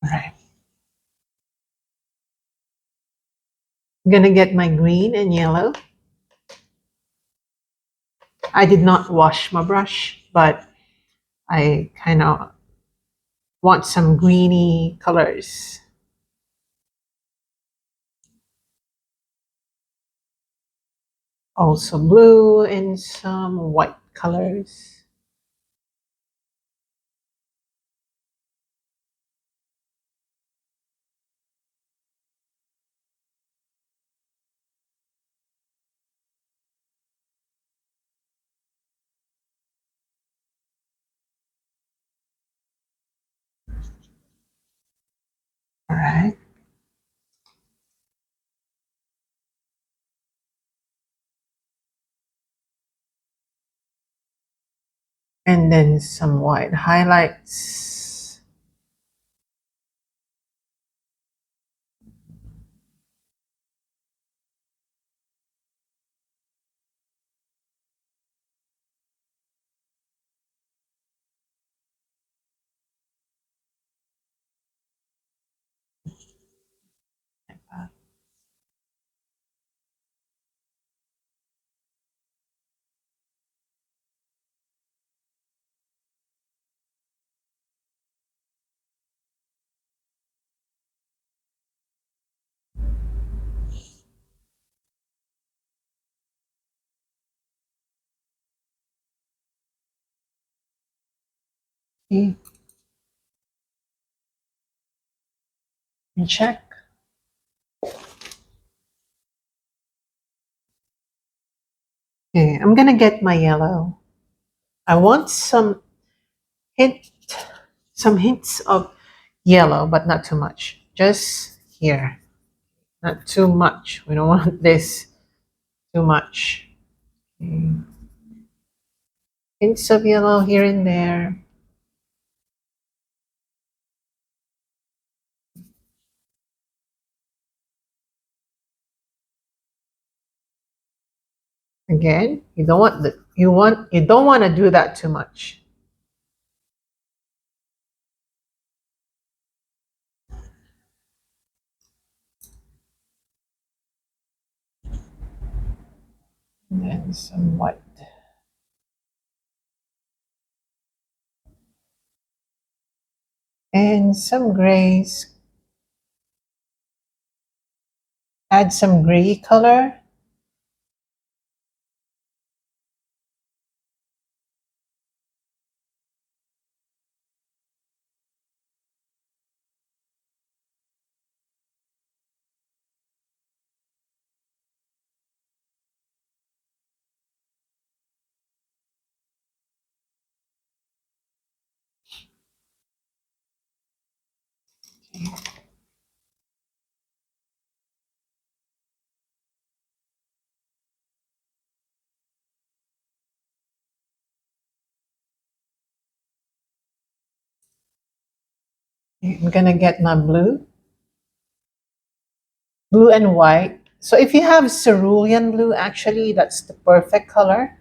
All right. I'm gonna get my green and yellow. I did not wash my brush, but I kind of want some greeny colors. Also blue and some white colors. All right. And then some white highlights. Okay, and check. Okay, I'm gonna get my yellow. I want hint, some hints of yellow, but not too much. Just here, not too much. We don't want this too much. Okay. Hints of yellow here and there. Again, you don't want to do that too much. And then some white. And some grays. Add some gray color. Okay, I'm gonna get my blue and white. So if you have cerulean blue, actually, that's the perfect color.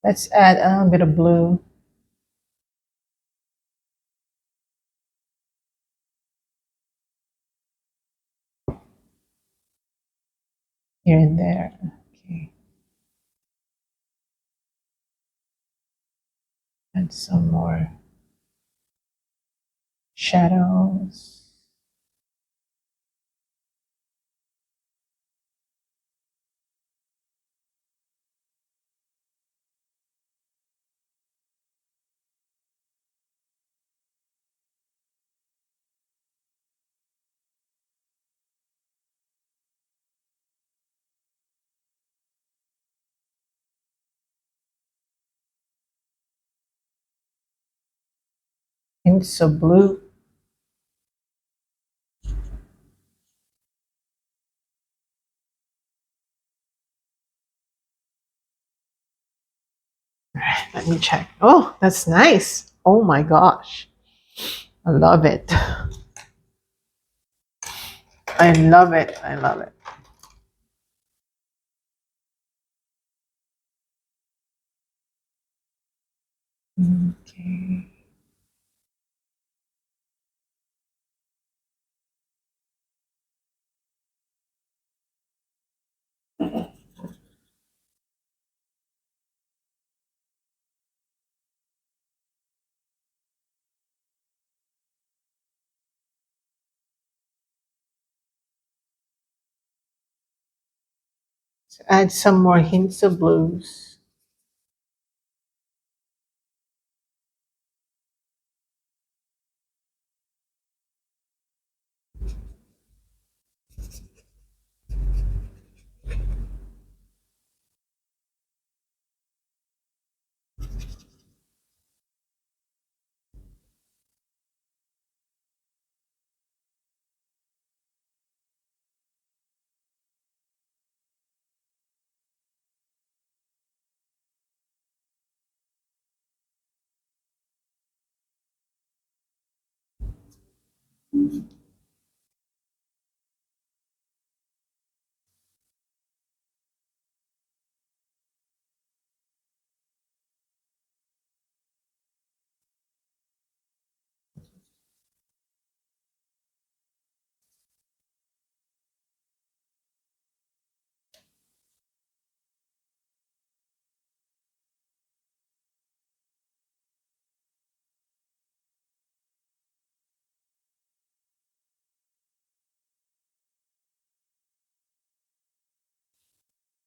Let's add a little bit of blue here and there. Okay, add some more shadows. Hints of blue. Let me check. Oh, that's nice. Oh my gosh. I love it. I love it. I love it. Okay. So add some more hints of blues.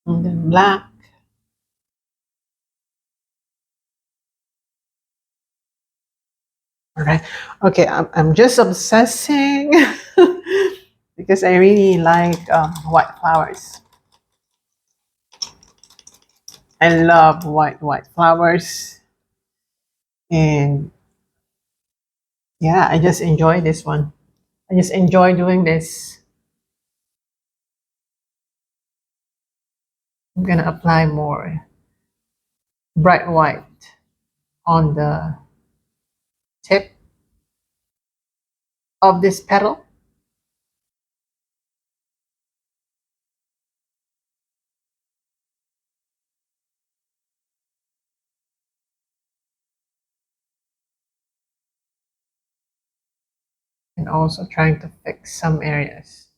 And then black. All right. Okay, I'm just obsessing because I really like white flowers. I love white flowers, and yeah, I just enjoy this one. I just enjoy doing this. I'm gonna apply more bright white on the tip of this petal, and also trying to fix some areas.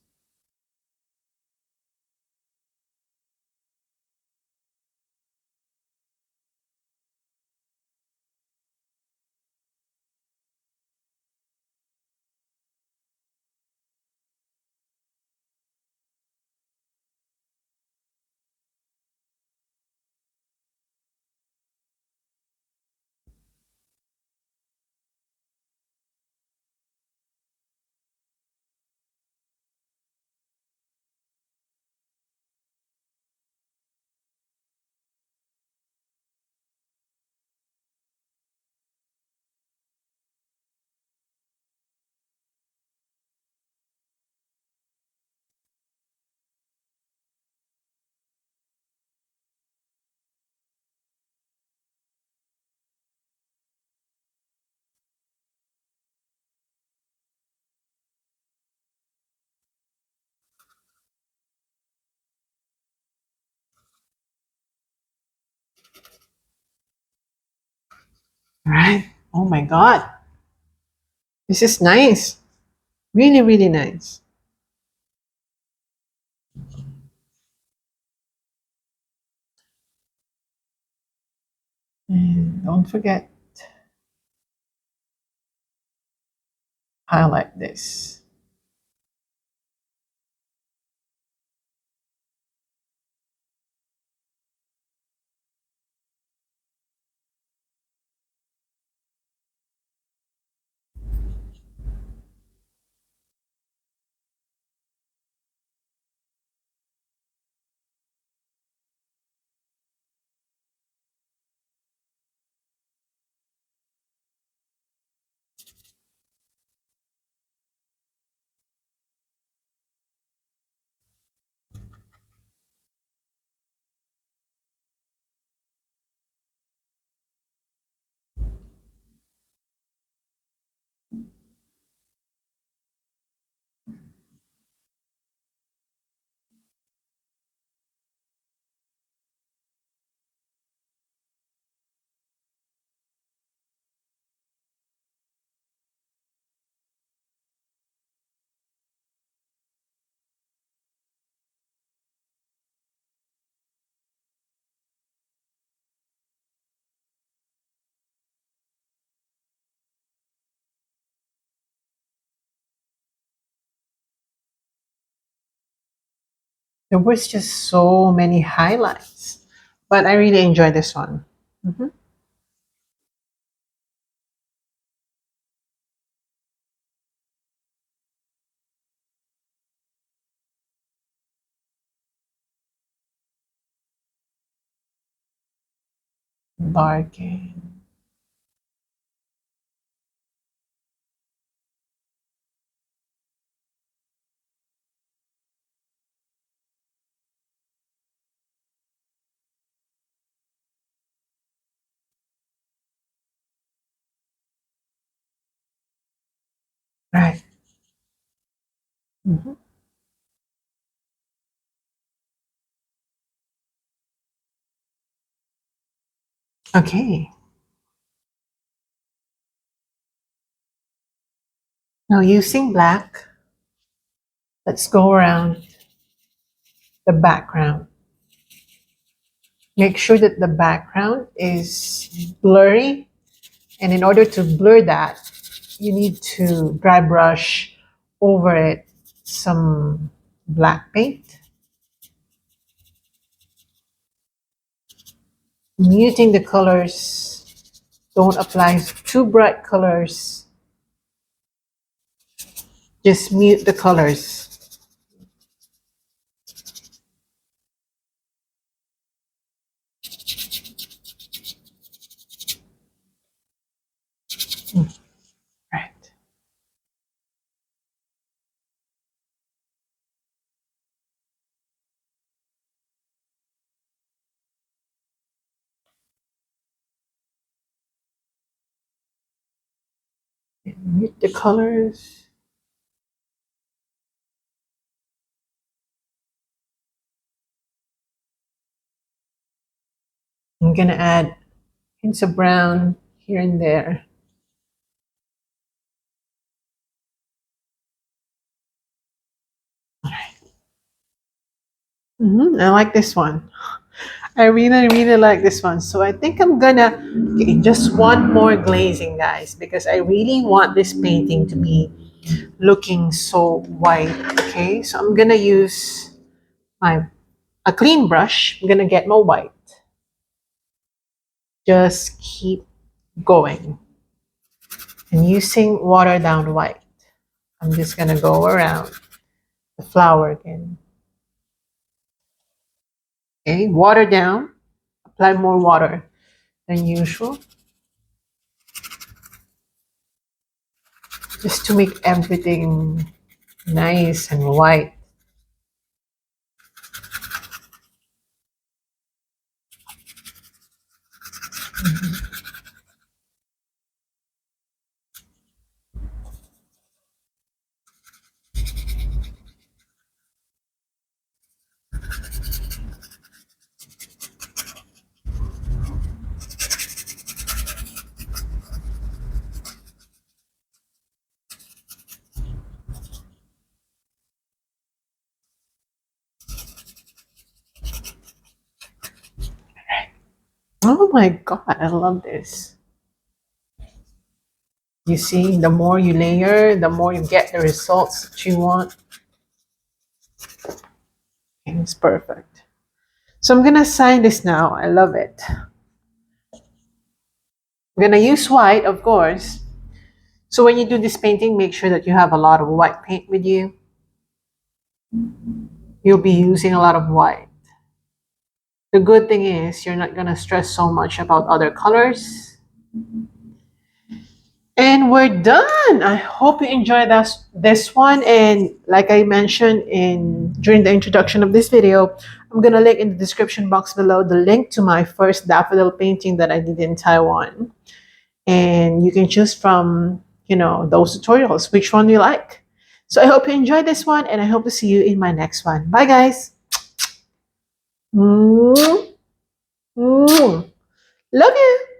All right. Oh my God, this is nice. Really, really nice. And don't forget, highlight this. There was just so many highlights, but I really enjoyed this one. Mhm. Bargain. Right. Mhm. Okay. Now using black, let's go around the background. Make sure that the background is blurry. And in order to blur that, you need to dry brush over it some black paint. Muting the colors. Don't apply too bright colors. Just mute the colors. Mm, right. Mute the colors. I'm gonna add hints of brown here and there. I like this one. I really, really like this one. So I think I'm gonna okay, just one more glazing, guys, because I really want this painting to be looking so white. Okay, so I'm gonna use my a clean brush. I'm gonna get my white. Just keep going and using watered down white. I'm just gonna go around the flower again. Okay, water down. Apply more water than usual, just to make everything nice and white. Oh my god, I love this. You see, the more you layer, the more you get the results that you want. And it's perfect. So I'm gonna sign this now. I love it. I'm gonna use white, of course. So when you do this painting, make sure that you have a lot of white paint with you. You'll be using a lot of white. The good thing is you're not gonna stress so much about other colors. And we're done. I hope you enjoyed this one. And like I mentioned during the introduction of this video, I'm gonna link in the description box below the link to my first daffodil painting that I did in Taiwan. And you can choose from, those tutorials, which one you like. So I hope you enjoyed this one, and I hope to see you in my next one. Bye, guys. Mm, mm. Love you.